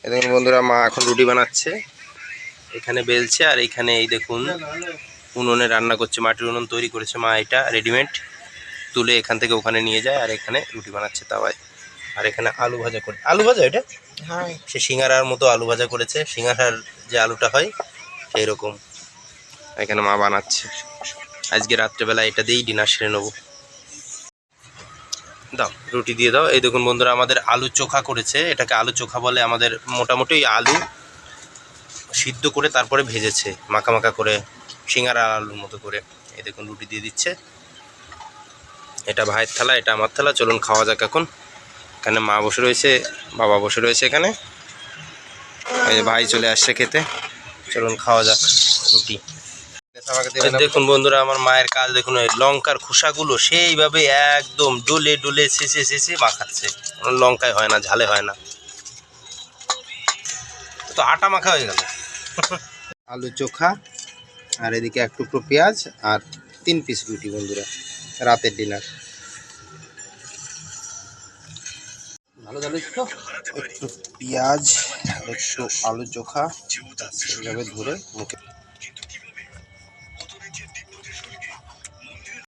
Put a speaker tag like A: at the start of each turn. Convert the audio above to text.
A: এই দেখুন বন্ধুরা, মা এখন রুটি বানাচ্ছে, এখানে বেলছে আর এখানে এই দেখুন উনুনে রান্না করছে। মাটির উনুন তৈরি করেছে মা, এটা রেডিমেড তুলে এখান থেকে ওখানে নিয়ে যায় আর এখানে রুটি বানাচ্ছে তাওয়ায়। আর এখানে আলু ভাজা করে, আলু ভাজা এটা হ্যাঁ, সে সিঙ্গারার মতো আলু ভাজা করেছে, সিঙ্গারার যে আলুটা হয় সেই রকম এখানে মা বানাচ্ছে। আজকে রাত্রেবেলা এটা দিয়েই ডিনার সেরে নেবো। দাও রুটি দিয়ে দাও। এই দেখুন বন্ধুরা, আমাদের আলু চোখা করেছে, এটাকে আলু চোখা বলে। আমাদের মোটামুটি আলু সিদ্ধ করে তারপরে ভেজেছে মাখা মাখা করে, সিঙ্গারা আলুর মতো করে। এই দেখুন রুটি দিয়ে দিচ্ছে। এটা ভাইয়ের থালা, এটা আমার থালা। চলুন খাওয়া যাক এখন। এখানে মা বসে রয়েছে, বাবা বসে রয়েছে এখানে, এই যে ভাই চলে আসছে খেতে। চলুন খাওয়া যাক রুটি। দেখুন বন্ধুরা, আমার মায়ের কাজ দেখুন, ওই লঙ্কার খোসাগুলো সেইভাবে একদম ডলে ডলে শেষে শেষে মাখাচ্ছে। লঙ্কায় হয় না, ঝালে হয় না, তো আটা মাখা হয়ে গেল। আলু চোখা আর এদিকে এক টুকরো পেঁয়াজ আর 3 পিস রুটি বন্ধুরা, রাতের ডিনার। ভালো একটু পেঁয়াজ, একটু আলু চোখা এইভাবে ধরে মুখে